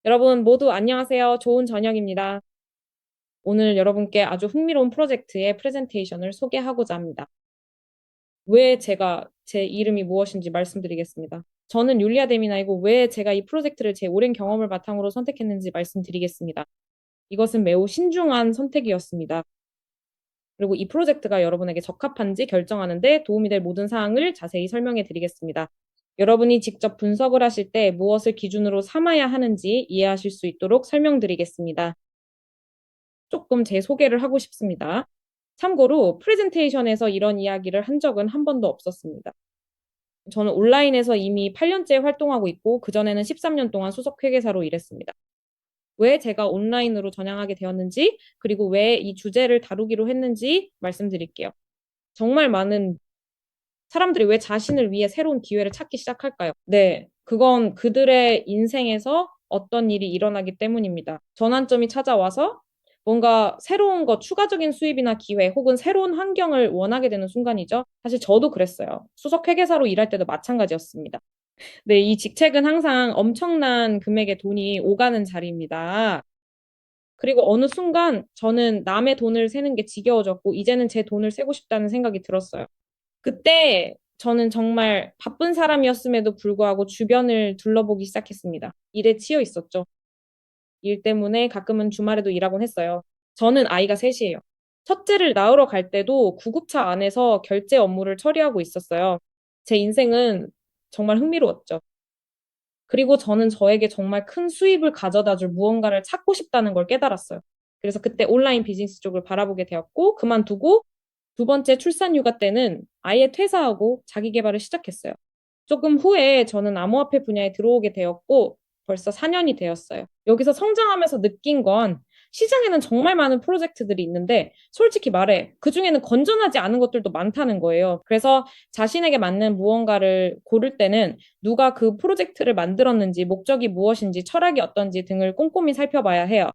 여러분 모두 안녕하세요. 좋은 저녁입니다. 오늘 여러분께 아주 흥미로운 프로젝트의 프레젠테이션을 소개하고자 합니다. 왜 제가 제 이름이 무엇인지 말씀드리겠습니다. 저는 율리아 데미나이고 왜 제가 이 프로젝트를 제 오랜 경험을 바탕으로 선택했는지 말씀드리겠습니다. 이것은 매우 신중한 선택이었습니다. 그리고 이 프로젝트가 여러분에게 적합한지 결정하는데 도움이 될 모든 사항을 자세히 설명해 드리겠습니다. 여러분이 직접 분석을 하실 때 무엇을 기준으로 삼아야 하는지 이해하실 수 있도록 설명드리겠습니다. 조금 제 소개를 하고 싶습니다. 참고로 프레젠테이션에서 이런 이야기를 한 적은 한 번도 없었습니다. 저는 온라인에서 이미 8년째 활동하고 있고 그전에는 13년 동안 수석 회계사로 일했습니다. 왜 제가 온라인으로 전향하게 되었는지, 그리고 왜 이 주제를 다루기로 했는지 말씀드릴게요. 정말 많은 사람들이 왜 자신을 위해 새로운 기회를 찾기 시작할까요? 네, 그건 그들의 인생에서 어떤 일이 일어나기 때문입니다. 전환점이 찾아와서 뭔가 새로운 것, 추가적인 수입이나 기회 혹은 새로운 환경을 원하게 되는 순간이죠. 사실 저도 그랬어요. 수석 회계사로 일할 때도 마찬가지였습니다. 네, 이 직책은 항상 엄청난 금액의 돈이 오가는 자리입니다. 그리고 어느 순간 저는 남의 돈을 세는 게 지겨워졌고, 이제는 제 돈을 세고 싶다는 생각이 들었어요. 그때 저는 정말 바쁜 사람이었음에도 불구하고 주변을 둘러보기 시작했습니다. 일에 치여 있었죠. 일 때문에 가끔은 주말에도 일하곤 했어요. 저는 아이가 셋이에요. 첫째를 낳으러 갈 때도 구급차 안에서 결제 업무를 처리하고 있었어요. 제 인생은 정말 흥미로웠죠. 그리고 저는 저에게 정말 큰 수입을 가져다 줄 무언가를 찾고 싶다는 걸 깨달았어요. 그래서 그때 온라인 비즈니스 쪽을 바라보게 되었고, 그만두고 두 번째 출산 휴가 때는 아예 퇴사하고 자기 개발을 시작했어요. 조금 후에 저는 암호화폐 분야에 들어오게 되었고 벌써 4년이 되었어요. 여기서 성장하면서 느낀 건 시장에는 정말 많은 프로젝트들이 있는데 솔직히 말해 그중에는 건전하지 않은 것들도 많다는 거예요. 그래서 자신에게 맞는 무언가를 고를 때는 누가 그 프로젝트를 만들었는지, 목적이 무엇인지, 철학이 어떤지 등을 꼼꼼히 살펴봐야 해요.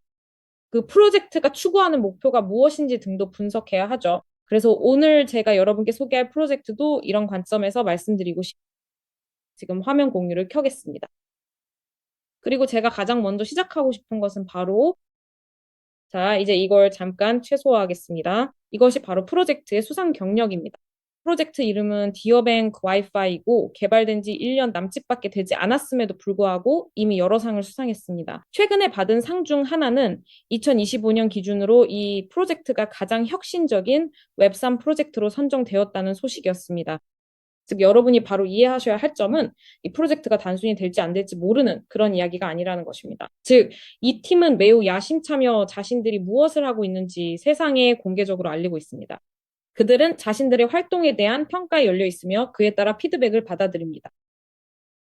그 프로젝트가 추구하는 목표가 무엇인지 등도 분석해야 하죠. 그래서 오늘 제가 여러분께 소개할 프로젝트도 이런 관점에서 말씀드리고 지금 화면 공유를 켜겠습니다. 그리고 제가 가장 먼저 시작하고 싶은 것은 바로 자, 이제 이걸 잠깐 최소화하겠습니다. 이것이 바로 프로젝트의 수상 경력입니다. 프로젝트 이름은 디어뱅크 와이파이고 개발된 지 1년 남짓밖에 되지 않았음에도 불구하고 이미 여러 상을 수상했습니다. 최근에 받은 상 중 하나는 2025년 기준으로 이 프로젝트가 가장 혁신적인 웹3 프로젝트로 선정되었다는 소식이었습니다. 즉, 여러분이 바로 이해하셔야 할 점은 이 프로젝트가 단순히 될지 안 될지 모르는 그런 이야기가 아니라는 것입니다. 즉, 이 팀은 매우 야심차며 자신들이 무엇을 하고 있는지 세상에 공개적으로 알리고 있습니다. 그들은 자신들의 활동에 대한 평가에 열려 있으며 그에 따라 피드백을 받아들입니다.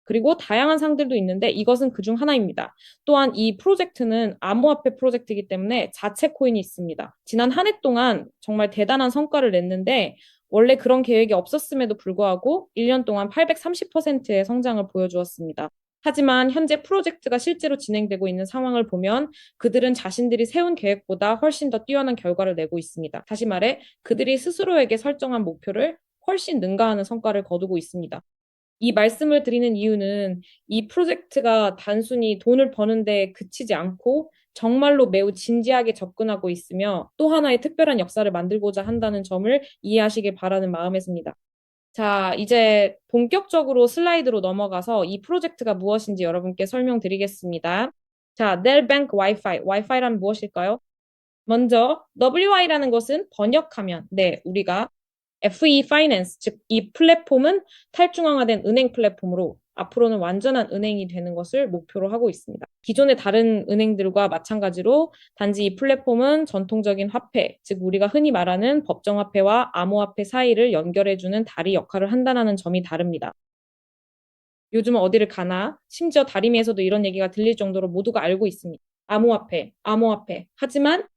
그리고 다양한 상들도 있는데 이것은 그중 하나입니다. 또한 이 프로젝트는 암호화폐 프로젝트이기 때문에 자체 코인이 있습니다. 지난 한 해 동안 정말 대단한 성과를 냈는데 원래 그런 계획이 없었음에도 불구하고 1년 동안 830%의 성장을 보여주었습니다. 하지만 현재 프로젝트가 실제로 진행되고 있는 상황을 보면 그들은 자신들이 세운 계획보다 훨씬 더 뛰어난 결과를 내고 있습니다. 다시 말해 그들이 스스로에게 설정한 목표를 훨씬 능가하는 성과를 거두고 있습니다. 이 말씀을 드리는 이유는 이 프로젝트가 단순히 돈을 버는데 그치지 않고 정말로 매우 진지하게 접근하고 있으며 또 하나의 특별한 역사를 만들고자 한다는 점을 이해하시길 바라는 마음에서입니다. 자, 이제 본격적으로 슬라이드로 넘어가서 이 프로젝트가 무엇인지 여러분께 설명드리겠습니다. 자, 넬뱅크 와이파이. 와이파이란 무엇일까요? 먼저 WI라는 것은 번역하면 네, 우리가 FE Finance, 즉 이 플랫폼은 탈중앙화된 은행 플랫폼으로 앞으로는 완전한 은행이 되는 것을 목표로 하고 있습니다. 기존의 다른 은행들과 마찬가지로 단지 이 플랫폼은 전통적인 화폐, 즉 우리가 흔히 말하는 법정화폐와 암호화폐 사이를 연결해주는 다리 역할을 한다는 점이 다릅니다. 요즘은 어디를 가나 심지어 다리미에서도 이런 얘기가 들릴 정도로 모두가 알고 있습니다. 암호화폐, 암호화폐. 하지만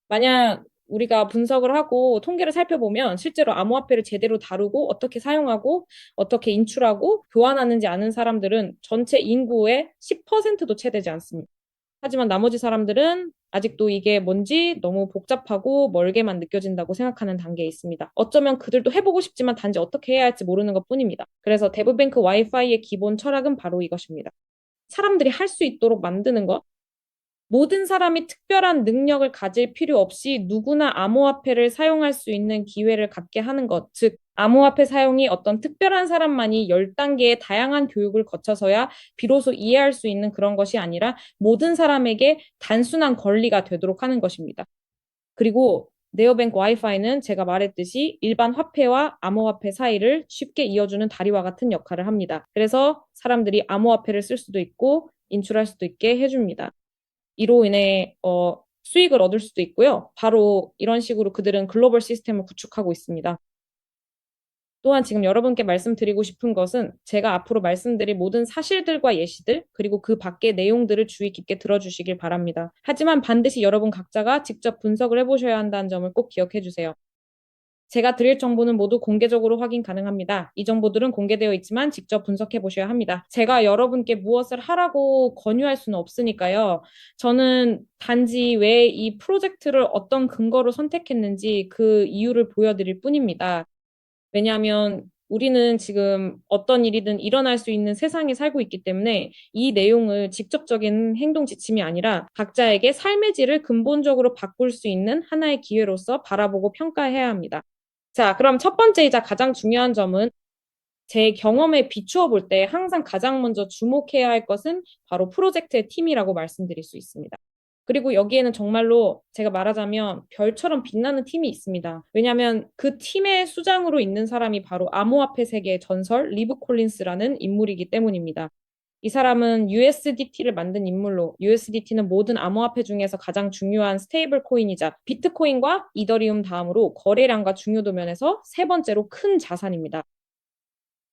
만약 우리가 분석을 하고 통계를 살펴보면 실제로 암호화폐를 제대로 다루고 어떻게 사용하고 어떻게 인출하고 교환하는지 아는 사람들은 전체 인구의 10%도 채 되지 않습니다. 하지만 나머지 사람들은 아직도 이게 뭔지 너무 복잡하고 멀게만 느껴진다고 생각하는 단계에 있습니다. 어쩌면 그들도 해보고 싶지만 단지 어떻게 해야 할지 모르는 것 뿐입니다. 그래서 데브뱅크 와이파이의 기본 철학은 바로 이것입니다. 사람들이 할 수 있도록 만드는 것. 모든 사람이 특별한 능력을 가질 필요 없이 누구나 암호화폐를 사용할 수 있는 기회를 갖게 하는 것. 즉, 암호화폐 사용이 어떤 특별한 사람만이 10단계의 다양한 교육을 거쳐서야 비로소 이해할 수 있는 그런 것이 아니라 모든 사람에게 단순한 권리가 되도록 하는 것입니다. 그리고 네오뱅크 와이파이는 제가 말했듯이 일반 화폐와 암호화폐 사이를 쉽게 이어주는 다리와 같은 역할을 합니다. 그래서 사람들이 암호화폐를 쓸 수도 있고 인출할 수도 있게 해줍니다. 이로 인해 수익을 얻을 수도 있고요. 바로 이런 식으로 그들은 글로벌 시스템을 구축하고 있습니다. 또한 지금 여러분께 말씀드리고 싶은 것은 제가 앞으로 말씀드릴 모든 사실들과 예시들, 그리고 그 밖의 내용들을 주의 깊게 들어주시길 바랍니다. 하지만 반드시 여러분 각자가 직접 분석을 해보셔야 한다는 점을 꼭 기억해 주세요. 제가 드릴 정보는 모두 공개적으로 확인 가능합니다. 이 정보들은 공개되어 있지만 직접 분석해 보셔야 합니다. 제가 여러분께 무엇을 하라고 권유할 수는 없으니까요. 저는 단지 왜 이 프로젝트를 어떤 근거로 선택했는지 그 이유를 보여드릴 뿐입니다. 왜냐하면 우리는 지금 어떤 일이든 일어날 수 있는 세상에 살고 있기 때문에 이 내용을 직접적인 행동 지침이 아니라 각자에게 삶의 질을 근본적으로 바꿀 수 있는 하나의 기회로서 바라보고 평가해야 합니다. 자, 그럼 첫 번째이자 가장 중요한 점은 제 경험에 비추어 볼 때 항상 가장 먼저 주목해야 할 것은 바로 프로젝트의 팀이라고 말씀드릴 수 있습니다. 그리고 여기에는 정말로 제가 말하자면 별처럼 빛나는 팀이 있습니다. 왜냐하면 그 팀의 수장으로 있는 사람이 바로 암호화폐 세계의 전설 리브 콜린스라는 인물이기 때문입니다. 이 사람은 USDT를 만든 인물로 USDT는 모든 암호화폐 중에서 가장 중요한 스테이블 코인이자 비트코인과 이더리움 다음으로 거래량과 중요도 면에서 세 번째로 큰 자산입니다.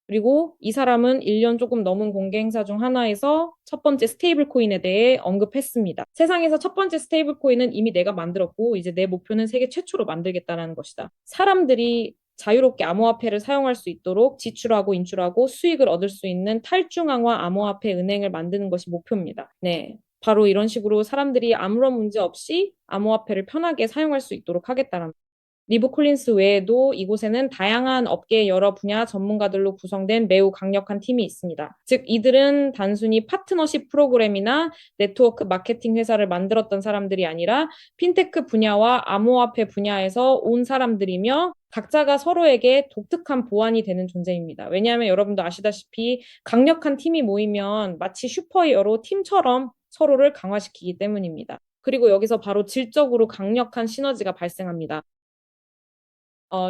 그리고 이 사람은 1년 조금 넘은 공개 행사 중 하나에서 첫 번째 스테이블 코인에 대해 언급했습니다. 세상에서 첫 번째 스테이블 코인은 이미 내가 만들었고 이제 내 목표는 세계 최초로 만들겠다는 것이다. 사람들이 자유롭게 암호화폐를 사용할 수 있도록 지출하고 인출하고 수익을 얻을 수 있는 탈중앙화 암호화폐 은행을 만드는 것이 목표입니다. 네. 바로 이런 식으로 사람들이 아무런 문제 없이 암호화폐를 편하게 사용할 수 있도록 하겠다는 리브 콜린스 외에도 이곳에는 다양한 업계의 여러 분야 전문가들로 구성된 매우 강력한 팀이 있습니다. 즉, 이들은 단순히 파트너십 프로그램이나 네트워크 마케팅 회사를 만들었던 사람들이 아니라 핀테크 분야와 암호화폐 분야에서 온 사람들이며 각자가 서로에게 독특한 보완이 되는 존재입니다. 왜냐하면 여러분도 아시다시피 강력한 팀이 모이면 마치 슈퍼히어로 팀처럼 서로를 강화시키기 때문입니다. 그리고 여기서 바로 질적으로 강력한 시너지가 발생합니다.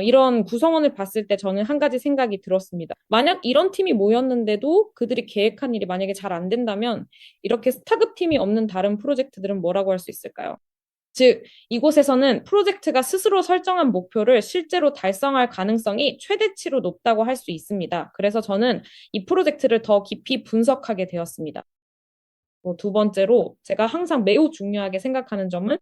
이런 구성원을 봤을 때 저는 한 가지 생각이 들었습니다. 만약 이런 팀이 모였는데도 그들이 계획한 일이 만약에 잘 안 된다면 이렇게 스타급 팀이 없는 다른 프로젝트들은 뭐라고 할 수 있을까요? 즉, 이곳에서는 프로젝트가 스스로 설정한 목표를 실제로 달성할 가능성이 최대치로 높다고 할 수 있습니다. 그래서 저는 이 프로젝트를 더 깊이 분석하게 되었습니다. 두 번째로 제가 항상 매우 중요하게 생각하는 점은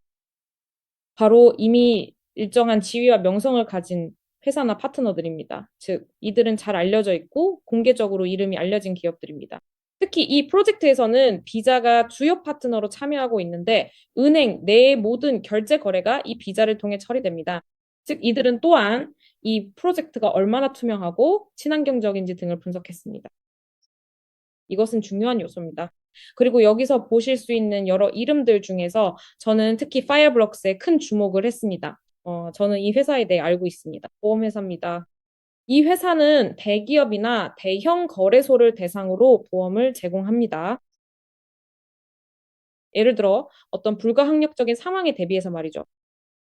바로 이미 일정한 지위와 명성을 가진 회사나 파트너들입니다. 즉, 이들은 잘 알려져 있고 공개적으로 이름이 알려진 기업들입니다. 특히 이 프로젝트에서는 비자가 주요 파트너로 참여하고 있는데 은행 내의 모든 결제 거래가 이 비자를 통해 처리됩니다. 즉, 이들은 또한 이 프로젝트가 얼마나 투명하고 친환경적인지 등을 분석했습니다. 이것은 중요한 요소입니다. 그리고 여기서 보실 수 있는 여러 이름들 중에서 저는 특히 파이어블럭스에 큰 주목을 했습니다. 저는 이 회사에 대해 알고 있습니다. 보험회사입니다. 이 회사는 대기업이나 대형 거래소를 대상으로 보험을 제공합니다. 예를 들어 어떤 불가항력적인 상황에 대비해서 말이죠.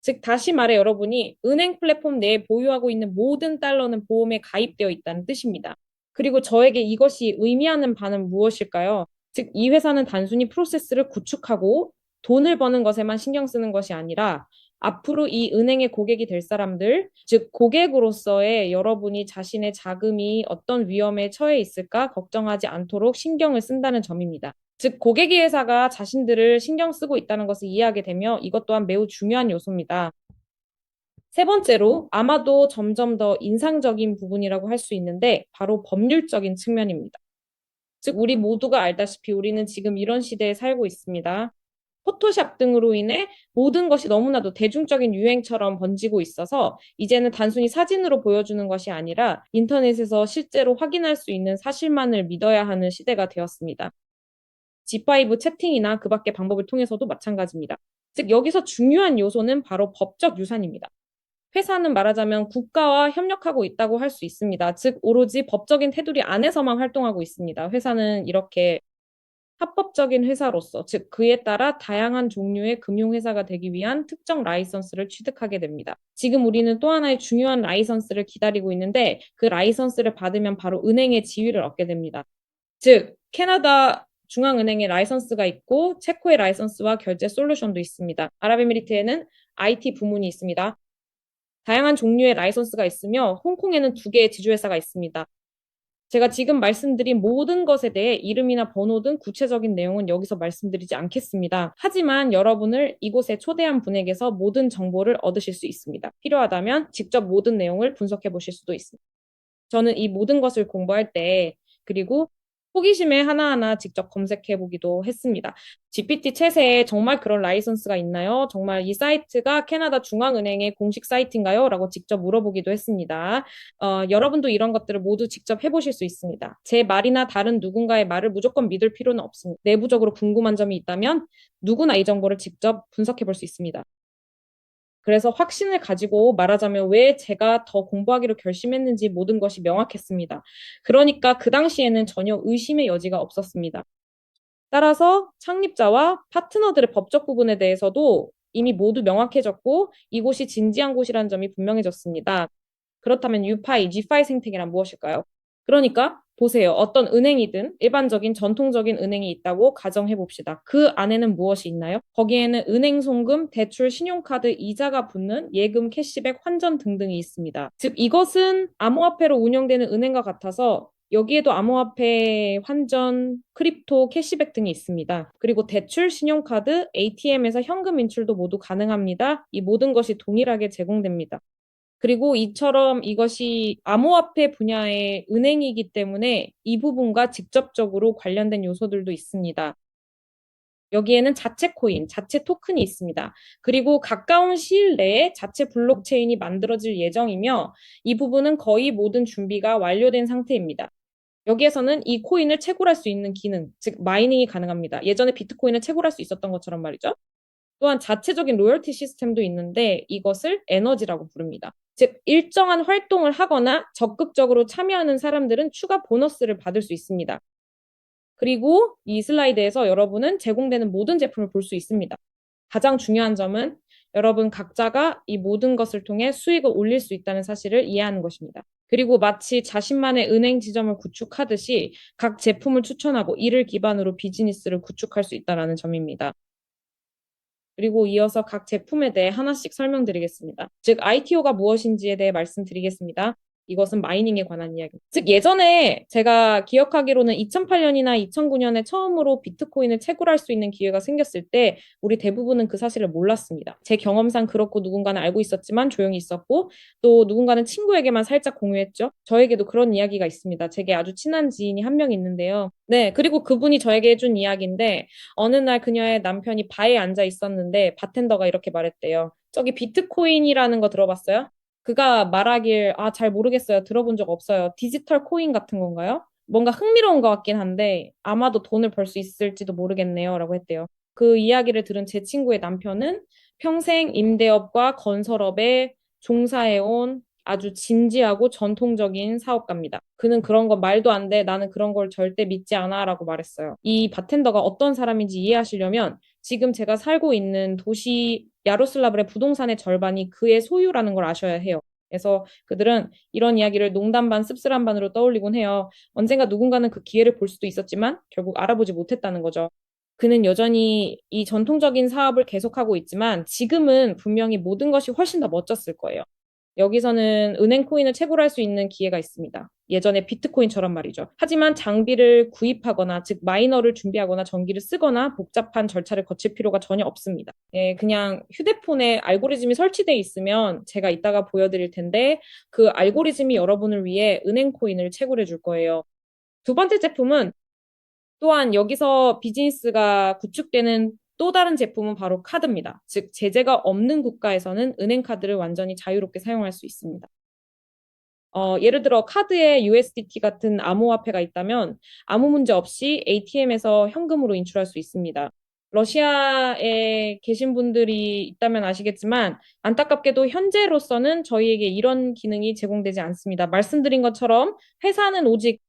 즉, 다시 말해 여러분이 은행 플랫폼 내에 보유하고 있는 모든 달러는 보험에 가입되어 있다는 뜻입니다. 그리고 저에게 이것이 의미하는 바는 무엇일까요? 즉, 이 회사는 단순히 프로세스를 구축하고 돈을 버는 것에만 신경 쓰는 것이 아니라 앞으로 이 은행의 고객이 될 사람들, 즉, 고객으로서의 여러분이 자신의 자금이 어떤 위험에 처해 있을까 걱정하지 않도록 신경을 쓴다는 점입니다. 즉, 고객이 회사가 자신들을 신경 쓰고 있다는 것을 이해하게 되며 이것 또한 매우 중요한 요소입니다. 세 번째로 아마도 점점 더 인상적인 부분이라고 할 수 있는데 바로 법률적인 측면입니다. 즉, 우리 모두가 알다시피 우리는 지금 이런 시대에 살고 있습니다. 포토샵 등으로 인해 모든 것이 너무나도 대중적인 유행처럼 번지고 있어서 이제는 단순히 사진으로 보여주는 것이 아니라 인터넷에서 실제로 확인할 수 있는 사실만을 믿어야 하는 시대가 되었습니다. G5 채팅이나 그 밖의 방법을 통해서도 마찬가지입니다. 즉, 여기서 중요한 요소는 바로 법적 유산입니다. 회사는 말하자면 국가와 협력하고 있다고 할 수 있습니다. 즉, 오로지 법적인 테두리 안에서만 활동하고 있습니다. 회사는 이렇게 합법적인 회사로서, 즉, 그에 따라 다양한 종류의 금융회사가 되기 위한 특정 라이선스를 취득하게 됩니다. 지금 우리는 또 하나의 중요한 라이선스를 기다리고 있는데, 그 라이선스를 받으면 바로 은행의 지위를 얻게 됩니다. 즉, 캐나다 중앙은행의 라이선스가 있고, 체코의 라이선스와 결제 솔루션도 있습니다. 아랍에미리트에는 IT 부문이 있습니다. 다양한 종류의 라이선스가 있으며 홍콩에는 2개의 지주회사가 있습니다. 제가 지금 말씀드린 모든 것에 대해 이름이나 번호 등 구체적인 내용은 여기서 말씀드리지 않겠습니다. 하지만 여러분을 이곳에 초대한 분에게서 모든 정보를 얻으실 수 있습니다. 필요하다면 직접 모든 내용을 분석해 보실 수도 있습니다. 저는 이 모든 것을 공부할 때, 그리고 호기심에 하나하나 직접 검색해 보기도 했습니다. GPT 챗에 정말 그런 라이선스가 있나요? 정말 이 사이트가 캐나다 중앙은행의 공식 사이트인가요? 라고 직접 물어보기도 했습니다. 여러분도 이런 것들을 모두 직접 해보실 수 있습니다. 제 말이나 다른 누군가의 말을 무조건 믿을 필요는 없습니다. 내부적으로 궁금한 점이 있다면 누구나 이 정보를 직접 분석해 볼 수 있습니다. 그래서 확신을 가지고 말하자면 왜 제가 더 공부하기로 결심했는지 모든 것이 명확했습니다. 그러니까 그 당시에는 전혀 의심의 여지가 없었습니다. 따라서 창립자와 파트너들의 법적 부분에 대해서도 이미 모두 명확해졌고 이곳이 진지한 곳이라는 점이 분명해졌습니다. 그렇다면 유파이, G파이 생태계란 무엇일까요? 그러니까 보세요. 어떤 은행이든 일반적인 전통적인 은행이 있다고 가정해 봅시다. 그 안에는 무엇이 있나요? 거기에는 은행 송금, 대출, 신용카드, 이자가 붙는 예금, 캐시백, 환전 등등이 있습니다. 즉 이것은 암호화폐로 운영되는 은행과 같아서 여기에도 암호화폐, 환전, 크립토, 캐시백 등이 있습니다. 그리고 대출, 신용카드, ATM에서 현금 인출도 모두 가능합니다. 이 모든 것이 동일하게 제공됩니다. 그리고 이처럼 이것이 암호화폐 분야의 은행이기 때문에 이 부분과 직접적으로 관련된 요소들도 있습니다. 여기에는 자체 코인, 자체 토큰이 있습니다. 그리고 가까운 시일 내에 자체 블록체인이 만들어질 예정이며 이 부분은 거의 모든 준비가 완료된 상태입니다. 여기에서는 이 코인을 채굴할 수 있는 기능, 즉 마이닝이 가능합니다. 예전에 비트코인을 채굴할 수 있었던 것처럼 말이죠. 또한 자체적인 로열티 시스템도 있는데 이것을 에너지라고 부릅니다. 즉, 일정한 활동을 하거나 적극적으로 참여하는 사람들은 추가 보너스를 받을 수 있습니다. 그리고 이 슬라이드에서 여러분은 제공되는 모든 제품을 볼 수 있습니다. 가장 중요한 점은 여러분 각자가 이 모든 것을 통해 수익을 올릴 수 있다는 사실을 이해하는 것입니다. 그리고 마치 자신만의 은행 지점을 구축하듯이 각 제품을 추천하고 이를 기반으로 비즈니스를 구축할 수 있다는 점입니다. 그리고 이어서 각 제품에 대해 하나씩 설명드리겠습니다. 즉, ITO가 무엇인지에 대해 말씀드리겠습니다. 이것은 마이닝에 관한 이야기입니다. 즉, 예전에 제가 기억하기로는 2008년이나 2009년에 처음으로 비트코인을 채굴할 수 있는 기회가 생겼을 때 우리 대부분은 그 사실을 몰랐습니다. 제 경험상 그렇고 누군가는 알고 있었지만 조용히 있었고 또 누군가는 친구에게만 살짝 공유했죠. 저에게도 그런 이야기가 있습니다. 제게 아주 친한 지인이 한 명 있는데요. 네, 그리고 그분이 저에게 해준 이야기인데 어느 날 그녀의 남편이 바에 앉아 있었는데 바텐더가 이렇게 말했대요. 저기 비트코인이라는 거 들어봤어요? 그가 말하길, 잘 모르겠어요. 들어본 적 없어요. 디지털 코인 같은 건가요? 뭔가 흥미로운 것 같긴 한데 아마도 돈을 벌 수 있을지도 모르겠네요. 라고 했대요. 그 이야기를 들은 제 친구의 남편은 평생 임대업과 건설업에 종사해온 아주 진지하고 전통적인 사업가입니다. 그는 그런 거 말도 안 돼. 나는 그런 걸 절대 믿지 않아. 라고 말했어요. 이 바텐더가 어떤 사람인지 이해하시려면 지금 제가 살고 있는 도시 야로슬라브의 부동산의 절반이 그의 소유라는 걸 아셔야 해요. 그래서 그들은 이런 이야기를 농담 반 씁쓸한 반으로 떠올리곤 해요. 언젠가 누군가는 그 기회를 볼 수도 있었지만 결국 알아보지 못했다는 거죠. 그는 여전히 이 전통적인 사업을 계속하고 있지만 지금은 분명히 모든 것이 훨씬 더 멋졌을 거예요. 여기서는 은행 코인을 채굴할 수 있는 기회가 있습니다. 예전에 비트코인처럼 말이죠. 하지만 장비를 구입하거나, 즉 마이너를 준비하거나 전기를 쓰거나 복잡한 절차를 거칠 필요가 전혀 없습니다. 예, 그냥 휴대폰에 알고리즘이 설치되어 있으면 제가 이따가 보여드릴 텐데 그 알고리즘이 여러분을 위해 은행 코인을 채굴해 줄 거예요. 두 번째 제품은 또한 여기서 비즈니스가 구축되는 또 다른 제품은 바로 카드입니다. 즉, 제재가 없는 국가에서는 은행 카드를 완전히 자유롭게 사용할 수 있습니다. 예를 들어 카드에 USDT 같은 암호화폐가 있다면 아무 문제 없이 ATM에서 현금으로 인출할 수 있습니다. 러시아에 계신 분들이 있다면 아시겠지만 안타깝게도 현재로서는 저희에게 이런 기능이 제공되지 않습니다. 말씀드린 것처럼 회사는 오직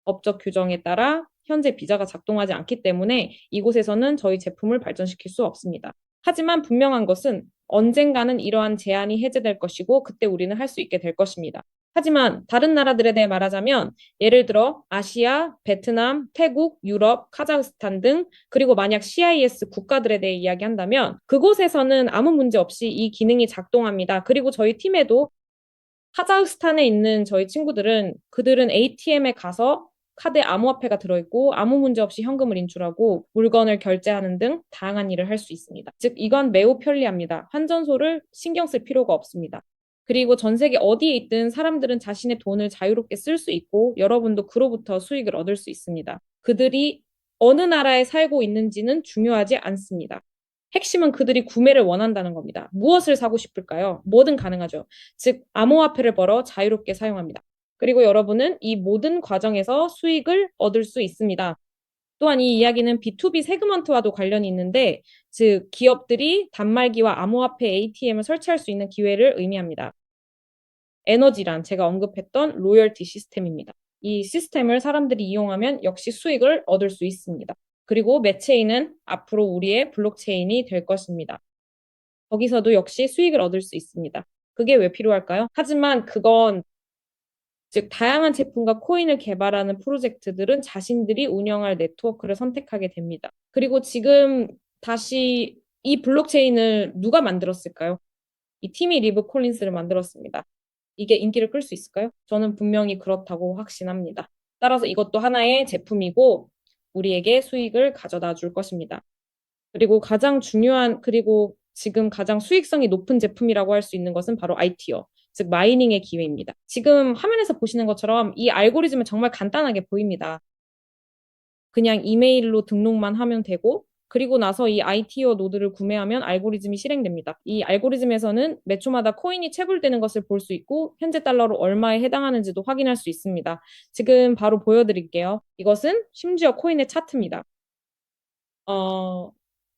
법적 규정에 따라 현재 비자가 작동하지 않기 때문에 이곳에서는 저희 제품을 발전시킬 수 없습니다. 하지만 분명한 것은 언젠가는 이러한 제한이 해제될 것이고 그때 우리는 할 수 있게 될 것입니다. 하지만 다른 나라들에 대해 말하자면 예를 들어 아시아, 베트남, 태국, 유럽, 카자흐스탄 등 그리고 만약 CIS 국가들에 대해 이야기한다면 그곳에서는 아무 문제 없이 이 기능이 작동합니다. 그리고 저희 팀에도 카자흐스탄에 있는 저희 친구들은 그들은 ATM에 가서 카드에 암호화폐가 들어있고 아무 문제 없이 현금을 인출하고 물건을 결제하는 등 다양한 일을 할 수 있습니다. 즉, 이건 매우 편리합니다. 환전소를 신경 쓸 필요가 없습니다. 그리고 전 세계 어디에 있든 사람들은 자신의 돈을 자유롭게 쓸 수 있고 여러분도 그로부터 수익을 얻을 수 있습니다. 그들이 어느 나라에 살고 있는지는 중요하지 않습니다. 핵심은 그들이 구매를 원한다는 겁니다. 무엇을 사고 싶을까요? 뭐든 가능하죠. 즉, 암호화폐를 벌어 자유롭게 사용합니다. 그리고 여러분은 이 모든 과정에서 수익을 얻을 수 있습니다. 또한 이 이야기는 B2B 세그먼트와도 관련이 있는데, 즉, 기업들이 단말기와 암호화폐 ATM을 설치할 수 있는 기회를 의미합니다. 에너지란 제가 언급했던 로열티 시스템입니다. 이 시스템을 사람들이 이용하면 역시 수익을 얻을 수 있습니다. 그리고 매체인은 앞으로 우리의 블록체인이 될 것입니다. 거기서도 역시 수익을 얻을 수 있습니다. 그게 왜 필요할까요? 하지만 그건 즉 다양한 제품과 코인을 개발하는 프로젝트들은 자신들이 운영할 네트워크를 선택하게 됩니다. 그리고 지금 다시 이 블록체인을 누가 만들었을까요? 이 티미 리브 콜린스를 만들었습니다. 이게 인기를 끌 수 있을까요? 저는 분명히 그렇다고 확신합니다. 따라서 이것도 하나의 제품이고 우리에게 수익을 가져다 줄 것입니다. 그리고 그리고 지금 가장 수익성이 높은 제품이라고 할 수 있는 것은 바로 IT요. 즉, 마이닝의 기회입니다. 지금 화면에서 보시는 것처럼 이 알고리즘은 정말 간단하게 보입니다. 그냥 이메일로 등록만 하면 되고, 그리고 나서 이 ITO 노드를 구매하면 알고리즘이 실행됩니다. 이 알고리즘에서는 매 초마다 코인이 채굴되는 것을 볼 수 있고, 현재 달러로 얼마에 해당하는지도 확인할 수 있습니다. 지금 바로 보여드릴게요. 이것은 심지어 코인의 차트입니다. 어,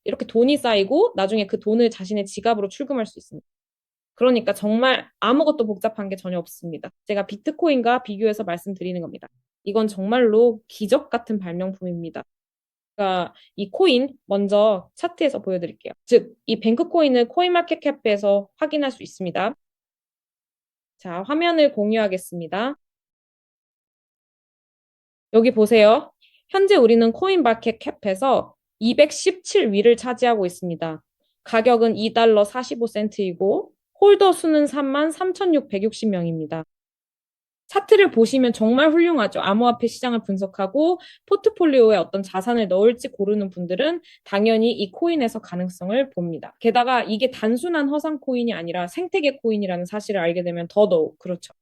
이렇게 돈이 쌓이고 나중에 그 돈을 자신의 지갑으로 출금할 수 있습니다. 그러니까 정말 아무것도 복잡한 게 전혀 없습니다. 제가 비트코인과 비교해서 말씀드리는 겁니다. 이건 정말로 기적 같은 발명품입니다. 그러니까 이 코인 먼저 차트에서 보여드릴게요. 즉, 이 뱅크코인을 코인마켓캡에서 확인할 수 있습니다. 자, 화면을 공유하겠습니다. 여기 보세요. 현재 우리는 코인마켓캡에서 217위를 차지하고 있습니다. 가격은 2달러 45센트이고 홀더 수는 33,660명입니다. 차트를 보시면 정말 훌륭하죠. 암호화폐 시장을 분석하고 포트폴리오에 어떤 자산을 넣을지 고르는 분들은 당연히 이 코인에서 가능성을 봅니다. 게다가 이게 단순한 허상 코인이 아니라 생태계 코인이라는 사실을 알게 되면 더더욱 그렇죠.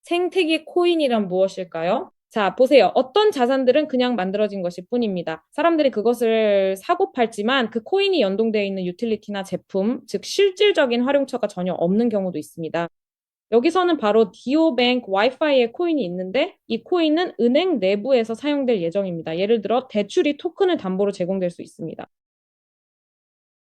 생태계 코인이란 무엇일까요? 자, 보세요. 어떤 자산들은 그냥 만들어진 것일 뿐입니다. 사람들이 그것을 사고 팔지만 그 코인이 연동되어 있는 유틸리티나 제품, 즉 실질적인 활용처가 전혀 없는 경우도 있습니다. 여기서는 바로 디오뱅크 와이파이의 코인이 있는데 이 코인은 은행 내부에서 사용될 예정입니다. 예를 들어 대출이 토큰을 담보로 제공될 수 있습니다.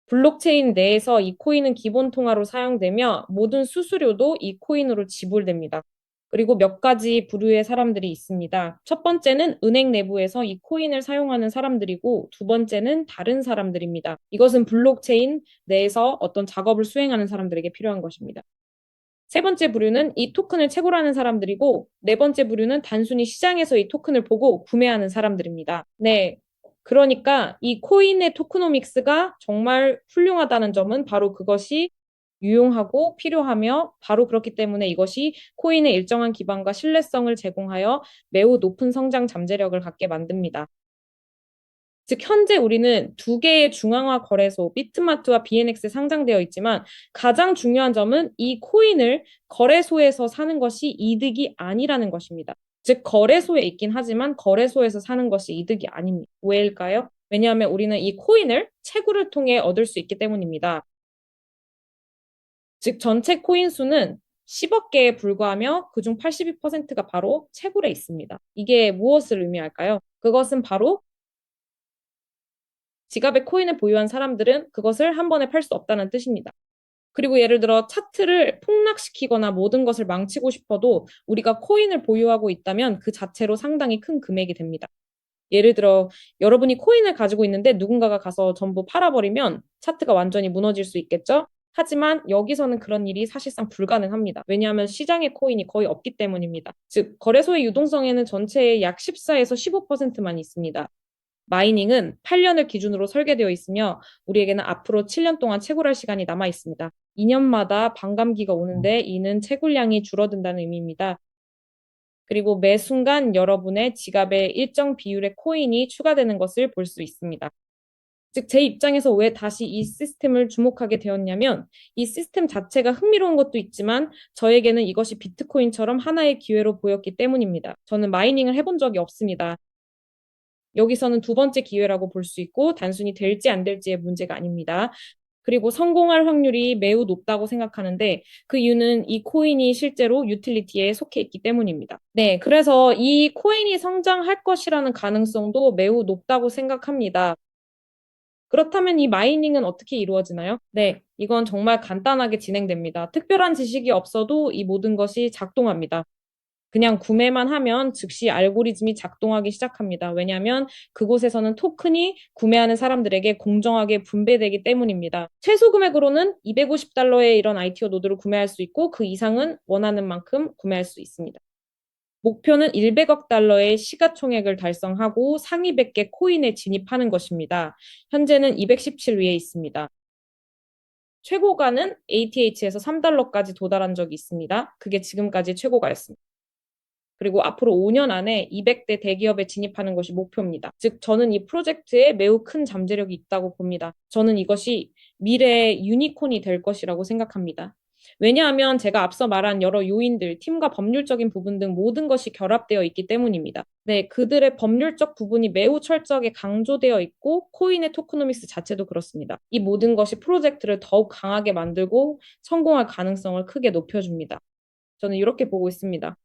블록체인 내에서 이 코인은 기본 통화로 사용되며 모든 수수료도 이 코인으로 지불됩니다. 그리고 몇 가지 부류의 사람들이 있습니다. 첫 번째는 은행 내부에서 이 코인을 사용하는 사람들이고 두 번째는 다른 사람들입니다. 이것은 블록체인 내에서 어떤 작업을 수행하는 사람들에게 필요한 것입니다. 세 번째 부류는 이 토큰을 채굴하는 사람들이고 네 번째 부류는 단순히 시장에서 이 토큰을 보고 구매하는 사람들입니다. 네. 그러니까 이 코인의 토크노믹스가 정말 훌륭하다는 점은 바로 그것이 유용하고 필요하며 바로 그렇기 때문에 이것이 코인의 일정한 기반과 신뢰성을 제공하여 매우 높은 성장 잠재력을 갖게 만듭니다. 즉, 현재 우리는 두 개의 중앙화 거래소, 비트마트와 BNX에 상장되어 있지만 가장 중요한 점은 이 코인을 거래소에서 사는 것이 이득이 아니라는 것입니다. 즉, 거래소에 있긴 하지만 거래소에서 사는 것이 이득이 아닙니다. 왜일까요? 왜냐하면 우리는 이 코인을 채굴을 통해 얻을 수 있기 때문입니다. 즉, 전체 코인 수는 10억 개에 불과하며 그중 82%가 바로 채굴에 있습니다. 이게 무엇을 의미할까요? 그것은 바로 지갑에 코인을 보유한 사람들은 그것을 한 번에 팔 수 없다는 뜻입니다. 그리고 예를 들어 차트를 폭락시키거나 모든 것을 망치고 싶어도 우리가 코인을 보유하고 있다면 그 자체로 상당히 큰 금액이 됩니다. 예를 들어 여러분이 코인을 가지고 있는데 누군가가 가서 전부 팔아버리면 차트가 완전히 무너질 수 있겠죠? 하지만 여기서는 그런 일이 사실상 불가능합니다. 왜냐하면 시장에 코인이 거의 없기 때문입니다. 즉, 거래소의 유동성에는 전체의 약 14에서 15%만 있습니다. 마이닝은 8년을 기준으로 설계되어 있으며 우리에게는 앞으로 7년 동안 채굴할 시간이 남아 있습니다. 2년마다 반감기가 오는데 이는 채굴량이 줄어든다는 의미입니다. 그리고 매 순간 여러분의 지갑에 일정 비율의 코인이 추가되는 것을 볼 수 있습니다. 즉, 제 입장에서 왜 다시 이 시스템을 주목하게 되었냐면 이 시스템 자체가 흥미로운 것도 있지만 저에게는 이것이 비트코인처럼 하나의 기회로 보였기 때문입니다. 저는 마이닝을 해본 적이 없습니다. 여기서는 두 번째 기회라고 볼 수 있고 단순히 될지 안 될지의 문제가 아닙니다. 그리고 성공할 확률이 매우 높다고 생각하는데 그 이유는 이 코인이 실제로 유틸리티에 속해 있기 때문입니다. 네, 그래서 이 코인이 성장할 것이라는 가능성도 매우 높다고 생각합니다. 그렇다면 이 마이닝은 어떻게 이루어지나요? 네, 이건 정말 간단하게 진행됩니다. 특별한 지식이 없어도 이 모든 것이 작동합니다. 그냥 구매만 하면 즉시 알고리즘이 작동하기 시작합니다. 왜냐하면 그곳에서는 토큰이 구매하는 사람들에게 공정하게 분배되기 때문입니다. 최소 금액으로는 250달러의 이런 ITO 노드를 구매할 수 있고 그 이상은 원하는 만큼 구매할 수 있습니다. 목표는 100억 달러의 시가총액을 달성하고 상위 100개 코인에 진입하는 것입니다. 현재는 217위에 있습니다. 최고가는 ATH에서 3달러까지 도달한 적이 있습니다. 그게 지금까지 최고가였습니다. 그리고 앞으로 5년 안에 200대 대기업에 진입하는 것이 목표입니다. 즉, 저는 이 프로젝트에 매우 큰 잠재력이 있다고 봅니다. 저는 이것이 미래의 유니콘이 될 것이라고 생각합니다. 왜냐하면 제가 앞서 말한 여러 요인들, 팀과 법률적인 부분 등 모든 것이 결합되어 있기 때문입니다. 네, 그들의 법률적 부분이 매우 철저하게 강조되어 있고 코인의 토크노믹스 자체도 그렇습니다. 이 모든 것이 프로젝트를 더욱 강하게 만들고 성공할 가능성을 크게 높여줍니다. 저는 이렇게 보고 있습니다.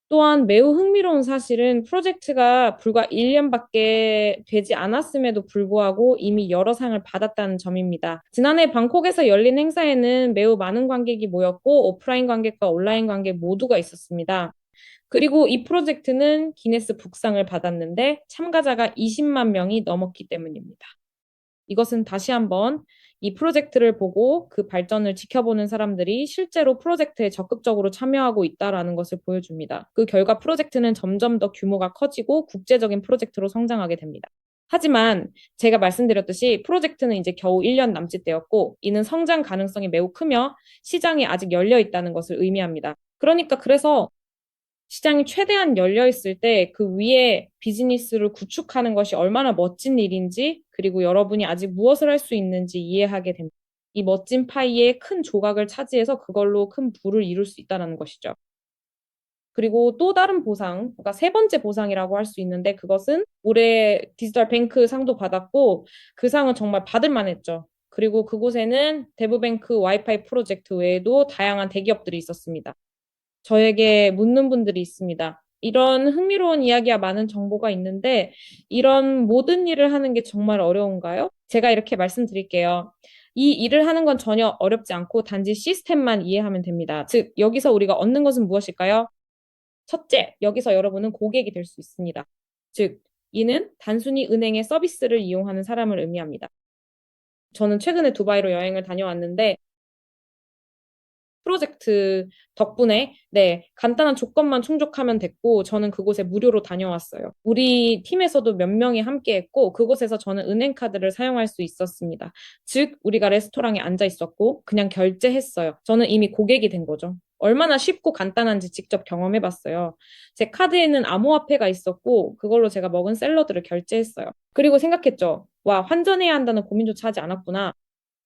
또한 매우 흥미로운 사실은 프로젝트가 불과 1년밖에 되지 않았음에도 불구하고 이미 여러 상을 받았다는 점입니다. 지난해 방콕에서 열린 행사에는 매우 많은 관객이 모였고 오프라인 관객과 온라인 관객 모두가 있었습니다. 그리고 이 프로젝트는 기네스 북상을 받았는데 참가자가 20만 명이 넘었기 때문입니다. 이것은 다시 한번 이 프로젝트를 보고 그 발전을 지켜보는 사람들이 실제로 프로젝트에 적극적으로 참여하고 있다라는 것을 보여줍니다. 그 결과 프로젝트는 점점 더 규모가 커지고 국제적인 프로젝트로 성장하게 됩니다. 하지만 제가 말씀드렸듯이 프로젝트는 이제 겨우 1년 남짓 되었고 이는 성장 가능성이 매우 크며 시장이 아직 열려 있다는 것을 의미합니다. 그래서 시장이 최대한 열려 있을 때 그 위에 비즈니스를 구축하는 것이 얼마나 멋진 일인지 그리고 여러분이 아직 무엇을 할 수 있는지 이해하게 됩니다. 이 멋진 파이의 큰 조각을 차지해서 그걸로 큰 부를 이룰 수 있다는 것이죠. 그리고 또 다른 보상, 그러니까 세 번째 보상이라고 할 수 있는데 그것은 올해 디지털 뱅크 상도 받았고 그 상은 정말 받을 만했죠. 그리고 그곳에는 데브뱅크 와이파이 프로젝트 외에도 다양한 대기업들이 있었습니다. 저에게 묻는 분들이 있습니다. 이런 흥미로운 이야기와 많은 정보가 있는데 이런 모든 일을 하는 게 정말 어려운가요? 제가 이렇게 말씀드릴게요. 이 일을 하는 건 전혀 어렵지 않고 단지 시스템만 이해하면 됩니다. 즉, 여기서 우리가 얻는 것은 무엇일까요? 첫째, 여기서 여러분은 고객이 될 수 있습니다. 즉, 이는 단순히 은행의 서비스를 이용하는 사람을 의미합니다. 저는 최근에 두바이로 여행을 다녀왔는데 프로젝트 덕분에 네, 간단한 조건만 충족하면 됐고 저는 그곳에 무료로 다녀왔어요. 우리 팀에서도 몇 명이 함께 했고 그곳에서 저는 은행카드를 사용할 수 있었습니다. 즉, 우리가 레스토랑에 앉아 있었고 그냥 결제했어요. 저는 이미 고객이 된 거죠. 얼마나 쉽고 간단한지 직접 경험해 봤어요. 제 카드에는 암호화폐가 있었고 그걸로 제가 먹은 샐러드를 결제했어요. 그리고 생각했죠. 와, 환전해야 한다는 고민조차 하지 않았구나.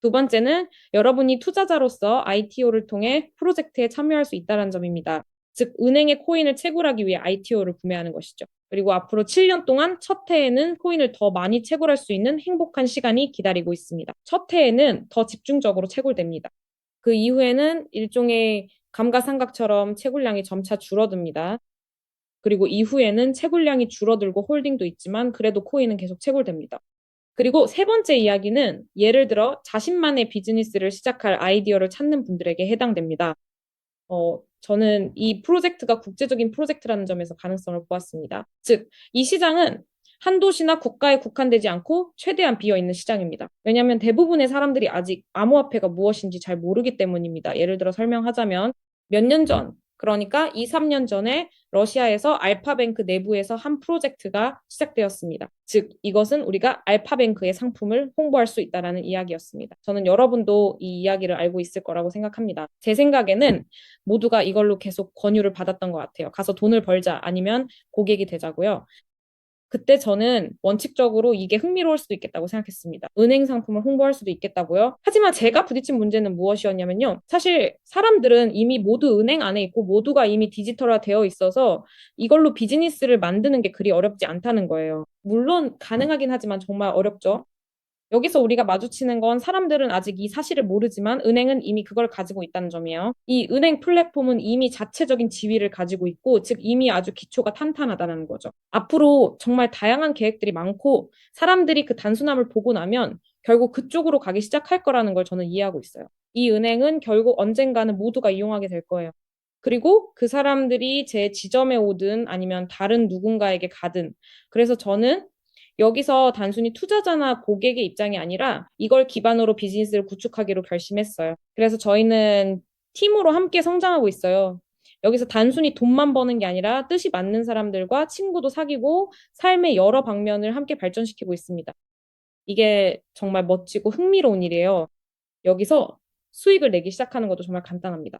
두 번째는 여러분이 투자자로서 ITO를 통해 프로젝트에 참여할 수 있다는 점입니다. 즉, 은행의 코인을 채굴하기 위해 ITO를 구매하는 것이죠. 그리고 앞으로 7년 동안 첫 해에는 코인을 더 많이 채굴할 수 있는 행복한 시간이 기다리고 있습니다. 첫 해에는 더 집중적으로 채굴됩니다. 그 이후에는 일종의 감가상각처럼 채굴량이 점차 줄어듭니다. 그리고 이후에는 채굴량이 줄어들고 홀딩도 있지만 그래도 코인은 계속 채굴됩니다. 그리고 세 번째 이야기는 예를 들어 자신만의 비즈니스를 시작할 아이디어를 찾는 분들에게 해당됩니다. 저는 이 프로젝트가 국제적인 프로젝트라는 점에서 가능성을 보았습니다. 즉, 이 시장은 한 도시나 국가에 국한되지 않고 최대한 비어 있는 시장입니다. 왜냐하면 대부분의 사람들이 아직 암호화폐가 무엇인지 잘 모르기 때문입니다. 예를 들어 설명하자면 몇 년 전, 그러니까 2, 3년 전에 러시아에서 알파뱅크 내부에서 한 프로젝트가 시작되었습니다. 즉, 이것은 우리가 알파뱅크의 상품을 홍보할 수 있다라는 이야기였습니다. 저는 여러분도 이 이야기를 알고 있을 거라고 생각합니다. 제 생각에는 모두가 이걸로 계속 권유를 받았던 것 같아요. 가서 돈을 벌자 아니면 고객이 되자고요. 그때 저는 원칙적으로 이게 흥미로울 수도 있겠다고 생각했습니다. 은행 상품을 홍보할 수도 있겠다고요. 하지만 제가 부딪힌 문제는 무엇이었냐면요. 사실 사람들은 이미 모두 은행 안에 있고 모두가 이미 디지털화 되어 있어서 이걸로 비즈니스를 만드는 게 그리 어렵지 않다는 거예요. 물론 가능하긴 하지만 정말 어렵죠. 여기서 우리가 마주치는 건 사람들은 아직 이 사실을 모르지만 은행은 이미 그걸 가지고 있다는 점이에요. 이 은행 플랫폼은 이미 자체적인 지위를 가지고 있고, 즉 이미 아주 기초가 탄탄하다는 거죠. 앞으로 정말 다양한 계획들이 많고 사람들이 그 단순함을 보고 나면 결국 그쪽으로 가기 시작할 거라는 걸 저는 이해하고 있어요. 이 은행은 결국 언젠가는 모두가 이용하게 될 거예요. 그리고 그 사람들이 제 지점에 오든 아니면 다른 누군가에게 가든. 그래서 저는 여기서 단순히 투자자나 고객의 입장이 아니라 이걸 기반으로 비즈니스를 구축하기로 결심했어요. 그래서 저희는 팀으로 함께 성장하고 있어요. 여기서 단순히 돈만 버는 게 아니라 뜻이 맞는 사람들과 친구도 사귀고 삶의 여러 방면을 함께 발전시키고 있습니다. 이게 정말 멋지고 흥미로운 일이에요. 여기서 수익을 내기 시작하는 것도 정말 간단합니다.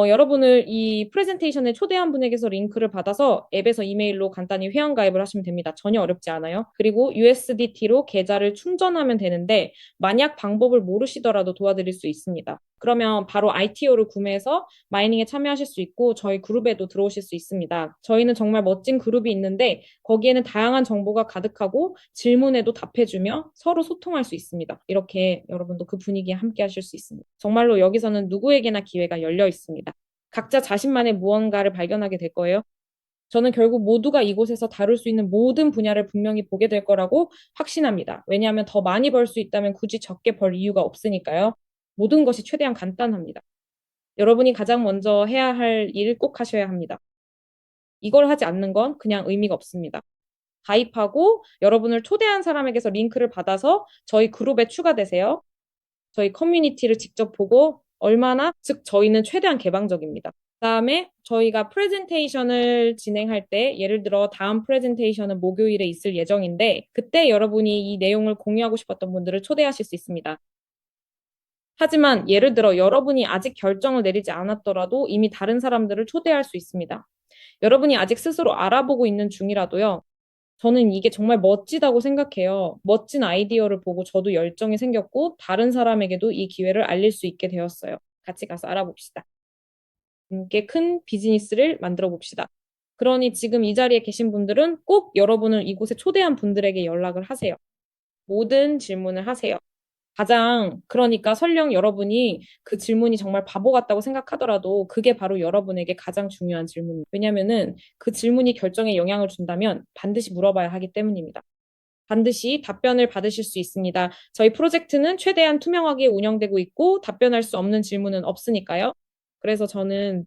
여러분을 이 프레젠테이션에 초대한 분에게서 링크를 받아서 앱에서 이메일로 간단히 회원가입을 하시면 됩니다. 전혀 어렵지 않아요. 그리고 USDT로 계좌를 충전하면 되는데 만약 방법을 모르시더라도 도와드릴 수 있습니다. 그러면 바로 ITO를 구매해서 마이닝에 참여하실 수 있고 저희 그룹에도 들어오실 수 있습니다. 저희는 정말 멋진 그룹이 있는데 거기에는 다양한 정보가 가득하고 질문에도 답해주며 서로 소통할 수 있습니다. 이렇게 여러분도 그 분위기에 함께 하실 수 있습니다. 정말로 여기서는 누구에게나 기회가 열려 있습니다. 각자 자신만의 무언가를 발견하게 될 거예요. 저는 결국 모두가 이곳에서 다룰 수 있는 모든 분야를 분명히 보게 될 거라고 확신합니다. 왜냐하면 더 많이 벌 수 있다면 굳이 적게 벌 이유가 없으니까요. 모든 것이 최대한 간단합니다. 여러분이 가장 먼저 해야 할 일 꼭 하셔야 합니다. 이걸 하지 않는 건 그냥 의미가 없습니다. 가입하고 여러분을 초대한 사람에게서 링크를 받아서 저희 그룹에 추가되세요. 저희 커뮤니티를 직접 보고 얼마나, 즉 저희는 최대한 개방적입니다. 그다음에 저희가 프레젠테이션을 진행할 때 예를 들어 다음 프레젠테이션은 목요일에 있을 예정인데 그때 여러분이 이 내용을 공유하고 싶었던 분들을 초대하실 수 있습니다. 하지만 예를 들어 여러분이 아직 결정을 내리지 않았더라도 이미 다른 사람들을 초대할 수 있습니다. 여러분이 아직 스스로 알아보고 있는 중이라도요. 저는 이게 정말 멋지다고 생각해요. 멋진 아이디어를 보고 저도 열정이 생겼고 다른 사람에게도 이 기회를 알릴 수 있게 되었어요. 같이 가서 알아봅시다. 함께 큰 비즈니스를 만들어 봅시다. 그러니 지금 이 자리에 계신 분들은 꼭 여러분을 이곳에 초대한 분들에게 연락을 하세요. 모든 질문을 하세요. 그러니까 설령 여러분이 그 질문이 정말 바보 같다고 생각하더라도 그게 바로 여러분에게 가장 중요한 질문입니다. 왜냐면은 그 질문이 결정에 영향을 준다면 반드시 물어봐야 하기 때문입니다. 반드시 답변을 받으실 수 있습니다. 저희 프로젝트는 최대한 투명하게 운영되고 있고 답변할 수 없는 질문은 없으니까요. 그래서 저는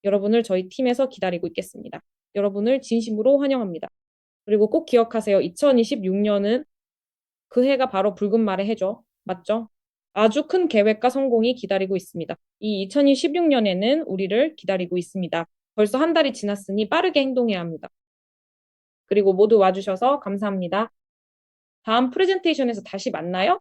여러분을 저희 팀에서 기다리고 있겠습니다. 여러분을 진심으로 환영합니다. 그리고 꼭 기억하세요. 2026년은 그 해가 바로 붉은 말의 해죠. 맞죠? 아주 큰 계획과 성공이 기다리고 있습니다. 이 2016년에는 우리를 기다리고 있습니다. 벌써 한 달이 지났으니 빠르게 행동해야 합니다. 그리고 모두 와주셔서 감사합니다. 다음 프레젠테이션에서 다시 만나요.